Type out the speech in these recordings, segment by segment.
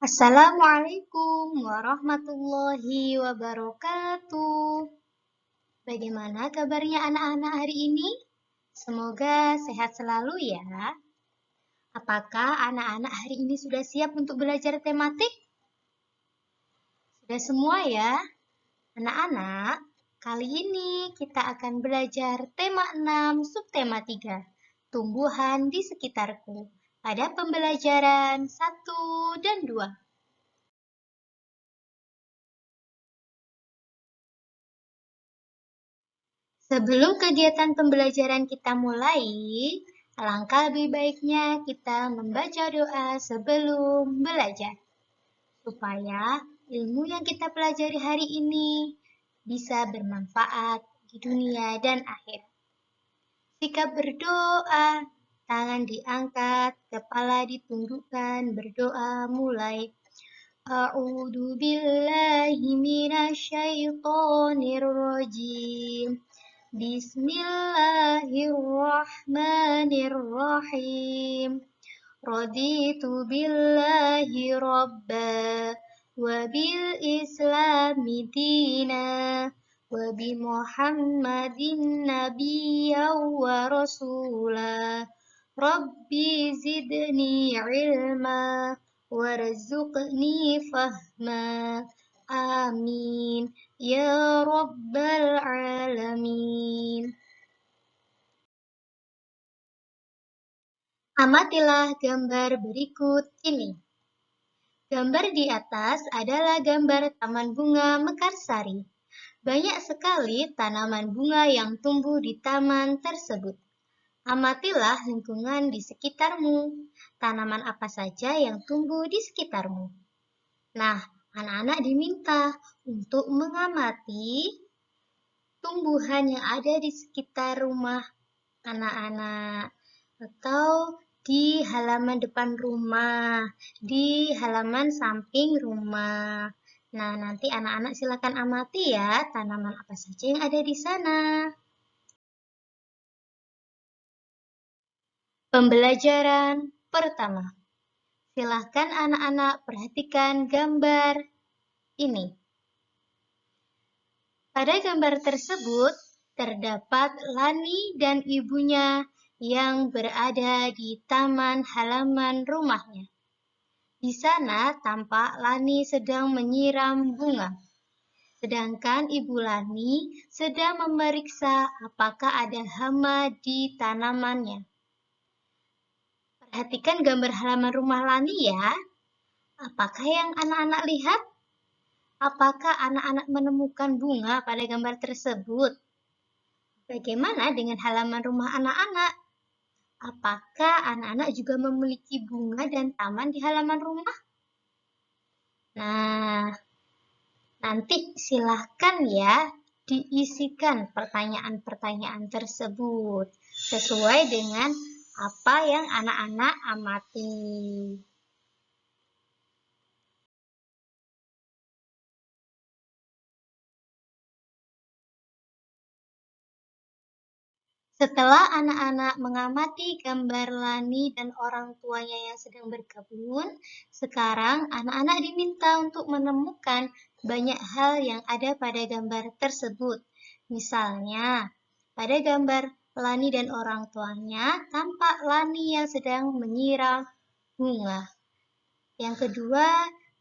Assalamualaikum warahmatullahi wabarakatuh. Bagaimana kabarnya anak-anak hari ini? Semoga sehat selalu ya. Apakah anak-anak hari ini sudah siap untuk belajar tematik? Sudah semua ya? Anak-anak, kali ini kita akan belajar tema 6, subtema 3, tumbuhan di sekitarku, pada pembelajaran 1 dan 2. Sebelum kegiatan pembelajaran kita mulai, alangkah lebih baiknya kita membaca doa sebelum belajar, supaya ilmu yang kita pelajari hari ini bisa bermanfaat di dunia dan akhirat. Sikap berdoa, tangan diangkat, kepala ditundukkan, berdoa mulai. A'udzu billahi minasyaitonir rajim. Bismillahirrahmanirrahim. Raditu billahi rabba wa bil islami dina wa bi Muhammadin nabiyya wa rasula. Rabbi zidni ilma warzuqni fahma. Amin ya rabbal alamin. Amatilah gambar berikut ini. Gambar di atas adalah gambar taman bunga Mekarsari. Banyak sekali tanaman bunga yang tumbuh di taman tersebut. Amatilah lingkungan di sekitarmu. Tanaman apa saja yang tumbuh di sekitarmu? Nah, anak-anak diminta untuk mengamati tumbuhan yang ada di sekitar rumah anak-anak, atau di halaman depan rumah, di halaman samping rumah. Nah, nanti anak-anak silakan amati ya tanaman apa saja yang ada di sana. Pembelajaran pertama. Silakan anak-anak perhatikan gambar ini. Pada gambar tersebut terdapat Lani dan ibunya yang berada di taman halaman rumahnya. Di sana tampak Lani sedang menyiram bunga, sedangkan Ibu Lani sedang memeriksa apakah ada hama di tanamannya. Perhatikan gambar halaman rumah Lani ya. Apakah yang anak-anak lihat? Apakah anak-anak menemukan bunga pada gambar tersebut? Bagaimana dengan halaman rumah anak-anak? Apakah anak-anak juga memiliki bunga dan taman di halaman rumah? Nah, nanti silahkan ya diisikan pertanyaan-pertanyaan tersebut sesuai dengan apa yang anak-anak amati. Setelah anak-anak mengamati gambar Lani dan orang tuanya yang sedang berkebun, sekarang anak-anak diminta untuk menemukan banyak hal yang ada pada gambar tersebut. Misalnya, pada gambar Lani dan orang tuanya, tampak Lani yang sedang menyiram bunga. Yang kedua,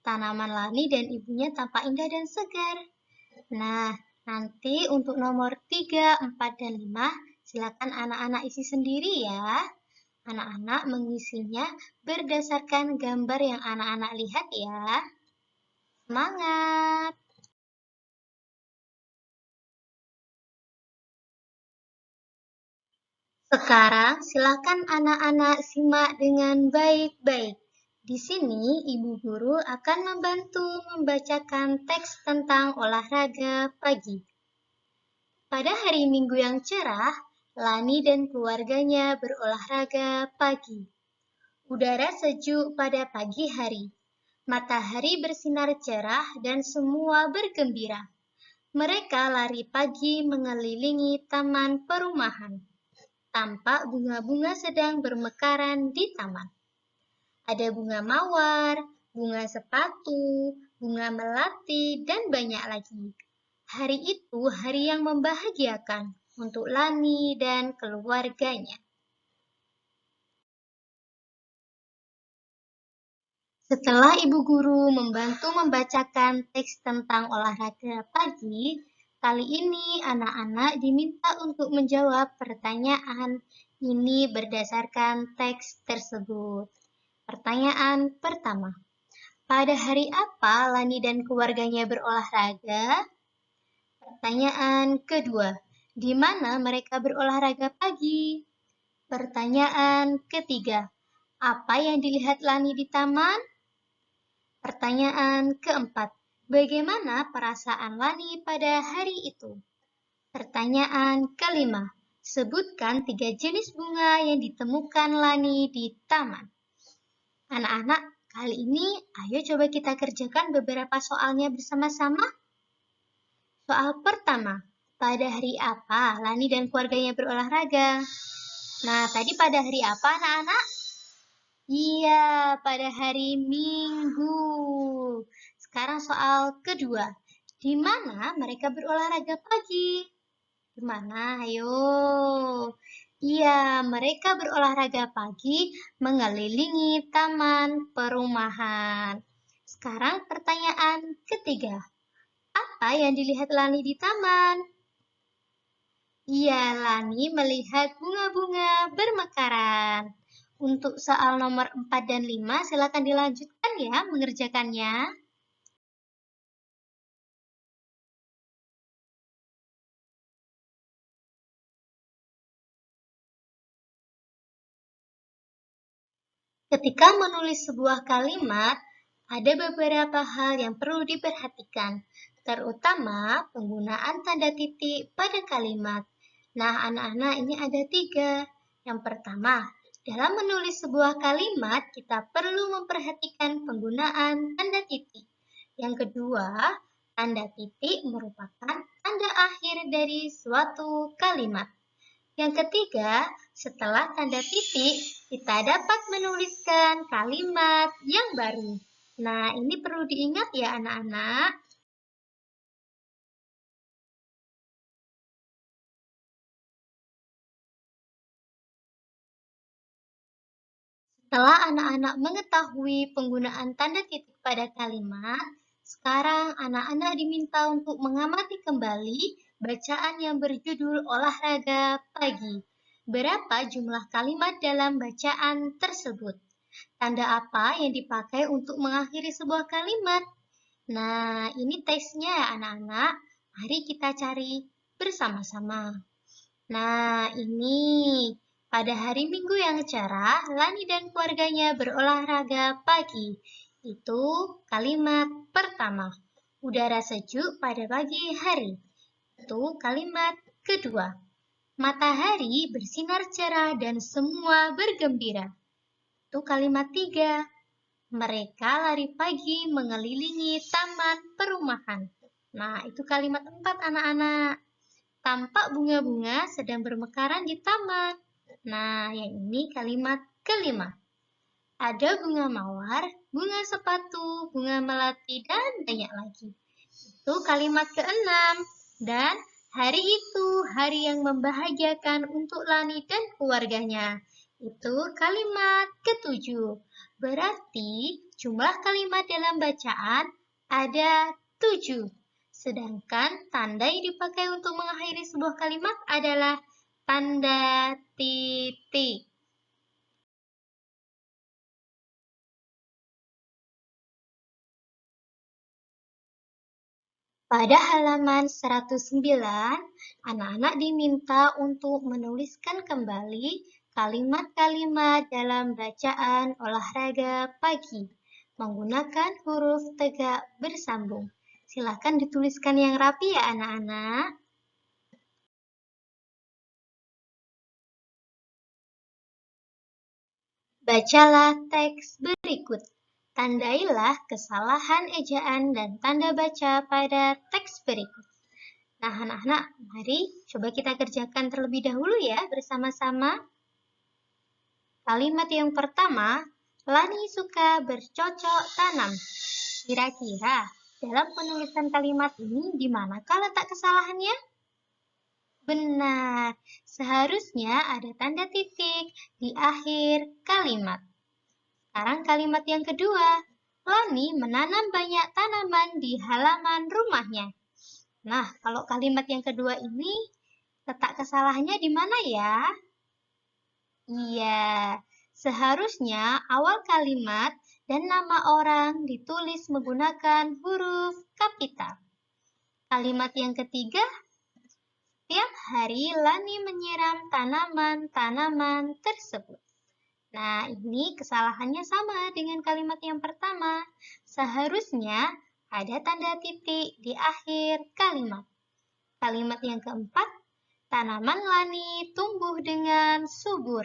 tanaman Lani dan ibunya tampak indah dan segar. Nah, nanti untuk nomor 3, 4, dan 5, silakan anak-anak isi sendiri ya. Anak-anak mengisinya berdasarkan gambar yang anak-anak lihat ya. Semangat! Sekarang silakan anak-anak simak dengan baik-baik. Di sini Ibu Guru akan membantu membacakan teks tentang olahraga pagi. Pada hari Minggu yang cerah, Lani dan keluarganya berolahraga pagi. Udara sejuk pada pagi hari. Matahari bersinar cerah dan semua bergembira. Mereka lari pagi mengelilingi taman perumahan. Tampak bunga-bunga sedang bermekaran di taman. Ada bunga mawar, bunga sepatu, bunga melati, dan banyak lagi. Hari itu hari yang membahagiakan untuk Lani dan keluarganya. Setelah ibu guru membantu membacakan teks tentang olahraga pagi, kali ini anak-anak diminta untuk menjawab pertanyaan ini berdasarkan teks tersebut. Pertanyaan pertama, pada hari apa Lani dan keluarganya berolahraga? Pertanyaan kedua, di mana mereka berolahraga pagi? Pertanyaan ketiga, apa yang dilihat Lani di taman? Pertanyaan keempat, bagaimana perasaan Lani pada hari itu? Pertanyaan kelima, sebutkan 3 jenis bunga yang ditemukan Lani di taman. Anak-anak, kali ini ayo coba kita kerjakan beberapa soalnya bersama-sama. Soal pertama, pada hari apa Lani dan keluarganya berolahraga? Nah, tadi pada hari apa anak-anak? Iya, pada hari Minggu. Sekarang soal kedua. Di mana mereka berolahraga pagi? Di mana? Ayo. Iya, mereka berolahraga pagi mengelilingi taman perumahan. Sekarang pertanyaan ketiga. Apa yang dilihat Lani di taman? Iya, Lani melihat bunga-bunga bermekaran. Untuk soal nomor 4 dan 5, silakan dilanjutkan ya mengerjakannya. Ketika menulis sebuah kalimat, ada beberapa hal yang perlu diperhatikan, terutama penggunaan tanda titik pada kalimat. Nah, anak-anak ini ada 3. Yang pertama, dalam menulis sebuah kalimat, kita perlu memperhatikan penggunaan tanda titik. Yang kedua, tanda titik merupakan tanda akhir dari suatu kalimat. Yang ketiga, setelah tanda titik, kita dapat menuliskan kalimat yang baru. Nah, ini perlu diingat ya anak-anak. Setelah anak-anak mengetahui penggunaan tanda titik pada kalimat, sekarang anak-anak diminta untuk mengamati kembali bacaan yang berjudul olahraga pagi. Berapa jumlah kalimat dalam bacaan tersebut? Tanda apa yang dipakai untuk mengakhiri sebuah kalimat? Nah, ini teksnya ya anak-anak. Mari kita cari bersama-sama. Nah, ini pada hari Minggu yang cerah, Lani dan keluarganya berolahraga pagi. Itu kalimat pertama. Udara sejuk pada pagi hari. Itu kalimat kedua. Matahari bersinar cerah dan semua bergembira. Itu kalimat tiga. Mereka lari pagi mengelilingi taman perumahan. Nah, itu kalimat 4 anak-anak. Tampak bunga-bunga sedang bermekaran di taman. Nah, yang ini kalimat kelima. Ada bunga mawar, bunga sepatu, bunga melati, dan banyak lagi. Itu kalimat keenam. Dan hari itu hari yang membahagiakan untuk Lani dan keluarganya. Itu kalimat ketujuh. Berarti jumlah kalimat dalam bacaan ada 7. Sedangkan tanda yang dipakai untuk mengakhiri sebuah kalimat adalah tanda titik. Pada halaman 109, anak-anak diminta untuk menuliskan kembali kalimat-kalimat dalam bacaan olahraga pagi menggunakan huruf tegak bersambung. Silakan dituliskan yang rapi ya anak-anak. Bacalah teks berikut. Tandailah kesalahan ejaan dan tanda baca pada teks berikut. Nah, anak-anak, mari coba kita kerjakan terlebih dahulu ya bersama-sama. Kalimat yang pertama, Lani suka bercocok tanam. Kira-kira dalam penulisan kalimat ini di manakah letak kesalahannya? Benar, seharusnya ada tanda titik di akhir kalimat. Sekarang kalimat yang kedua. Lani menanam banyak tanaman di halaman rumahnya. Nah, kalau kalimat yang kedua ini, letak kesalahannya di mana ya? Iya, seharusnya awal kalimat dan nama orang ditulis menggunakan huruf kapital. Kalimat yang ketiga, tiap hari Lani menyiram tanaman-tanaman tersebut. Nah, ini kesalahannya sama dengan kalimat yang pertama. Seharusnya ada tanda titik di akhir kalimat. Kalimat yang keempat, tanaman Lani tumbuh dengan subur.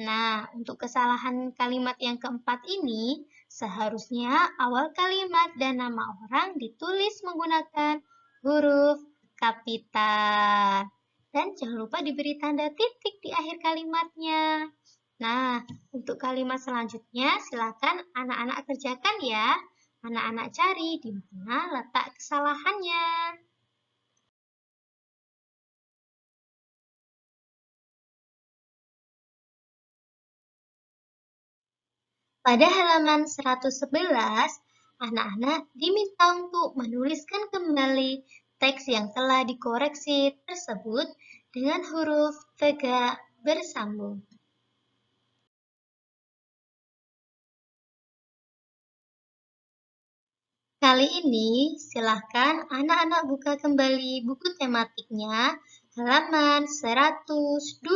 Nah, untuk kesalahan kalimat yang keempat ini, seharusnya awal kalimat dan nama orang ditulis menggunakan huruf kapital. Dan jangan lupa diberi tanda titik di akhir kalimatnya. Nah, untuk kalimat selanjutnya, silakan anak-anak kerjakan ya. Anak-anak cari di mana letak kesalahannya. Pada halaman 111, anak-anak diminta untuk menuliskan kembali teks yang telah dikoreksi tersebut dengan huruf tegak bersambung. Kali ini, silahkan anak-anak buka kembali buku tematiknya halaman 112.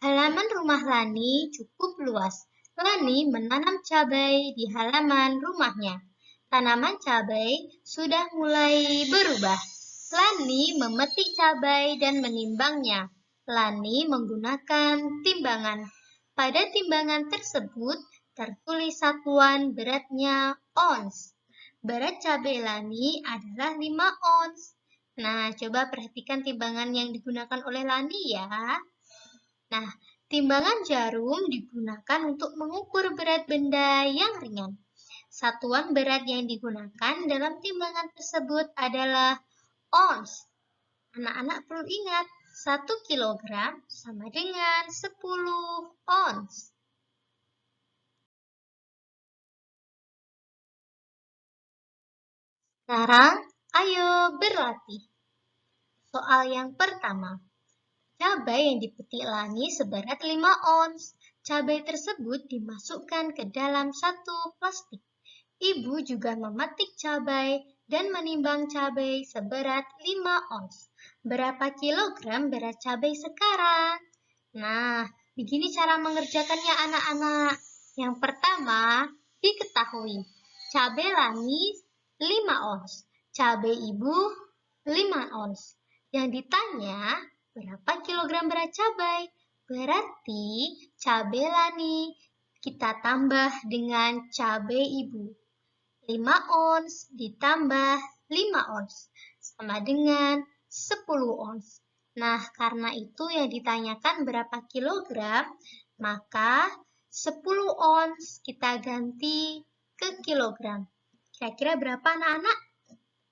Halaman rumah Lani cukup luas. Lani menanam cabai di halaman rumahnya. Tanaman cabai sudah mulai berubah. Lani memetik cabai dan menimbangnya. Lani menggunakan timbangan. Pada timbangan tersebut tertulis satuan beratnya ons. Berat cabai Lani adalah 5 ons. Nah, coba perhatikan timbangan yang digunakan oleh Lani ya. Nah, timbangan jarum digunakan untuk mengukur berat benda yang ringan. Satuan berat yang digunakan dalam timbangan tersebut adalah ons. Anak-anak perlu ingat, 1 kilogram sama dengan 10 ons. Sekarang, ayo berlatih. Soal yang pertama. Cabai yang dipetik Lani seberat 5 ons. Cabai tersebut dimasukkan ke dalam satu plastik. Ibu juga memetik cabai dan menimbang cabai seberat 5 ons. Berapa kilogram berat cabai sekarang? Nah, begini cara mengerjakannya anak-anak. Yang pertama, diketahui cabai Lani 5 ons, cabai ibu 5 ons. Yang ditanya, berapa kilogram berat cabai? Berarti cabai Lani kita tambah dengan cabai ibu. 5 ons ditambah 5 ons sama dengan 10 ons. Nah, karena itu yang ditanyakan berapa kilogram, maka 10 ons kita ganti ke kilogram. Kira-kira berapa anak-anak?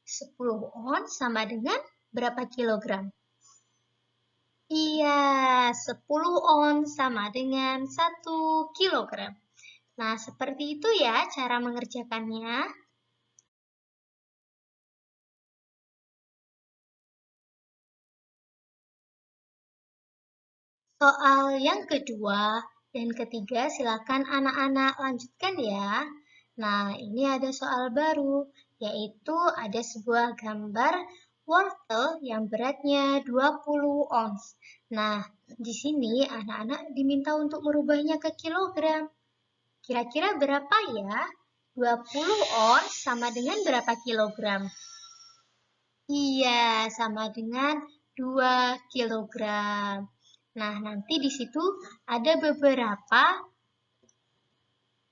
10 ons sama dengan berapa kilogram? Iya, 10 ons sama dengan 1 kilogram. Nah, seperti itu ya cara mengerjakannya. Soal yang kedua dan ketiga silakan anak-anak lanjutkan ya. Nah, ini ada soal baru, yaitu ada sebuah gambar wortel yang beratnya 20 ons. Nah, di sini anak-anak diminta untuk merubahnya ke kilogram. Kira-kira berapa ya? 20 ons sama dengan berapa kilogram? Iya, sama dengan 2 kilogram. Nah, nanti di situ ada beberapa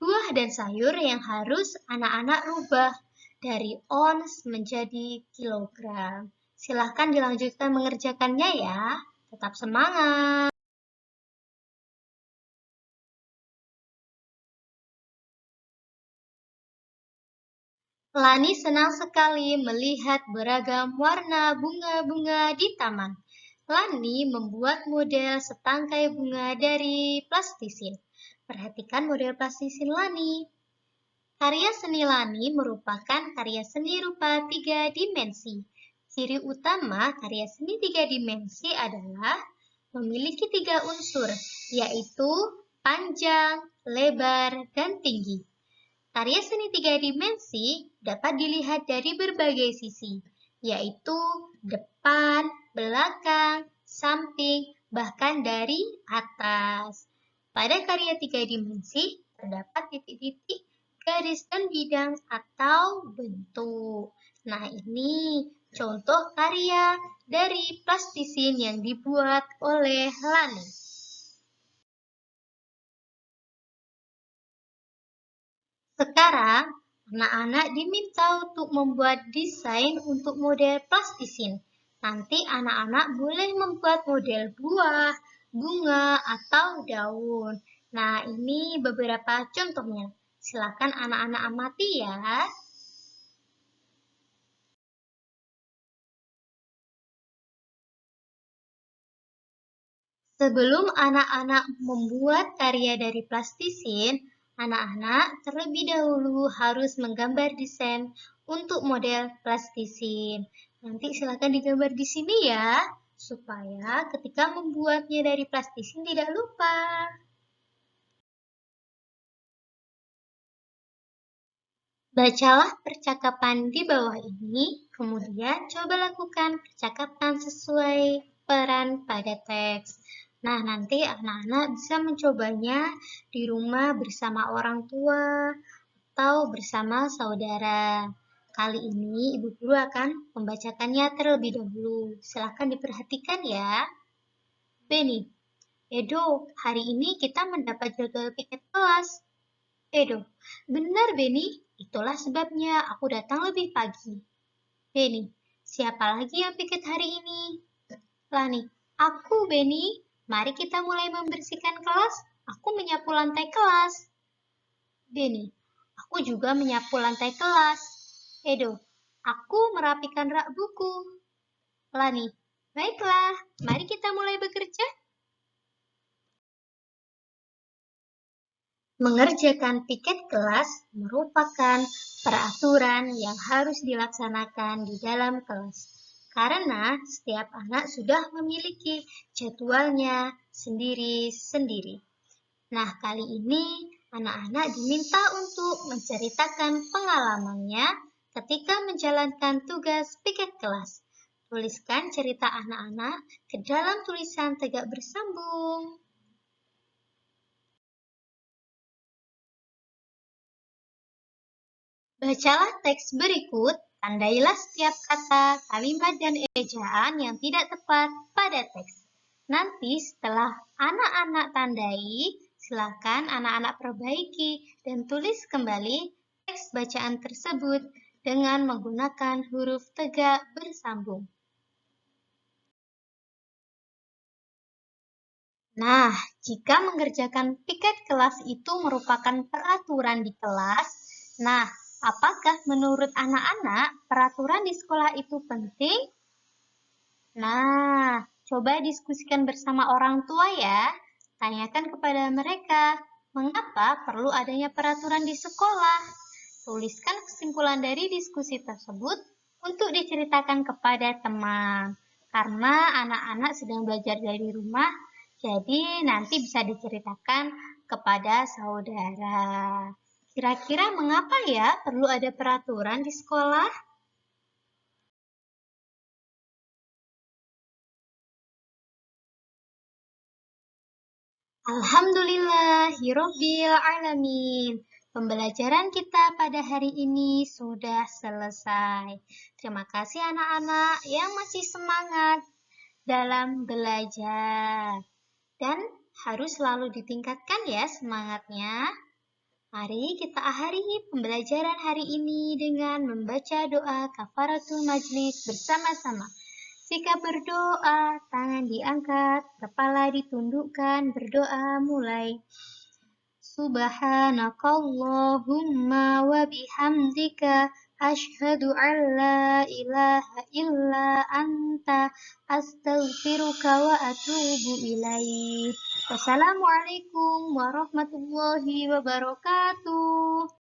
buah dan sayur yang harus anak-anak rubah dari ons menjadi kilogram. Silahkan dilanjutkan mengerjakannya ya. Tetap semangat! Lani senang sekali melihat beragam warna bunga-bunga di taman. Lani membuat model setangkai bunga dari plastisin. Perhatikan model plastisin Lani. Karya seni Lani merupakan karya seni rupa tiga dimensi. Ciri utama karya seni tiga dimensi adalah memiliki tiga unsur, yaitu panjang, lebar, dan tinggi. Karya seni tiga dimensi dapat dilihat dari berbagai sisi, yaitu depan, belakang, samping, bahkan dari atas. Pada karya tiga dimensi, terdapat titik-titik, garis, dan bidang atau bentuk. Nah, ini contoh karya dari plastisin yang dibuat oleh Lani. Sekarang, anak-anak diminta untuk membuat desain untuk model plastisin. Nanti anak-anak boleh membuat model buah, bunga, atau daun. Nah, ini beberapa contohnya. Silakan anak-anak amati ya. Sebelum anak-anak membuat karya dari plastisin, anak-anak terlebih dahulu harus menggambar desain untuk model plastisin. Nanti silakan digambar di sini ya, supaya ketika membuatnya dari plastisin tidak lupa. Bacalah percakapan di bawah ini, kemudian coba lakukan percakapan sesuai peran pada teks. Nah, nanti anak-anak bisa mencobanya di rumah bersama orang tua atau bersama saudara. Kali ini Ibu Guru akan membacakannya terlebih dahulu. Silahkan diperhatikan ya. Beni, Edo, hari ini kita mendapat jadwal piket kelas. Edo, benar Beni, itulah sebabnya aku datang lebih pagi. Beni, siapa lagi yang piket hari ini? Lani, aku Beni, mari kita mulai membersihkan kelas. Aku menyapu lantai kelas. Beni, aku juga menyapu lantai kelas. Edo, aku merapikan rak buku. Lani, baiklah, mari kita mulai bekerja. Mengerjakan piket kelas merupakan peraturan yang harus dilaksanakan di dalam kelas, karena setiap anak sudah memiliki jadwalnya sendiri-sendiri. Nah, kali ini anak-anak diminta untuk menceritakan pengalamannya ketika menjalankan tugas piket kelas. Tuliskan cerita anak-anak ke dalam tulisan tegak bersambung. Bacalah teks berikut, tandailah setiap kata, kalimat, dan ejaan yang tidak tepat pada teks. Nanti setelah anak-anak tandai, silakan anak-anak perbaiki dan tulis kembali teks bacaan tersebut dengan menggunakan huruf tegak bersambung. Nah, jika mengerjakan piket kelas itu merupakan peraturan di kelas, nah, apakah menurut anak-anak peraturan di sekolah itu penting? Nah, coba diskusikan bersama orang tua ya. Tanyakan kepada mereka, mengapa perlu adanya peraturan di sekolah? Tuliskan kesimpulan dari diskusi tersebut untuk diceritakan kepada teman. Karena anak-anak sedang belajar dari rumah, jadi nanti bisa diceritakan kepada saudara. Kira-kira mengapa ya perlu ada peraturan di sekolah? Alhamdulillahirobbil alamin. Pembelajaran kita pada hari ini sudah selesai. Terima kasih anak-anak yang masih semangat dalam belajar. Dan harus selalu ditingkatkan ya semangatnya. Mari kita akhiri pembelajaran hari ini dengan membaca doa kafaratul majlis bersama-sama. Jika berdoa, tangan diangkat, kepala ditundukkan, berdoa mulai. Subhanakallahumma wa bihamdika asyhadu an la ilaha illa anta astaghfiruka wa atubu ilaik. Wassalamualaikum warahmatullahi wabarakatuh.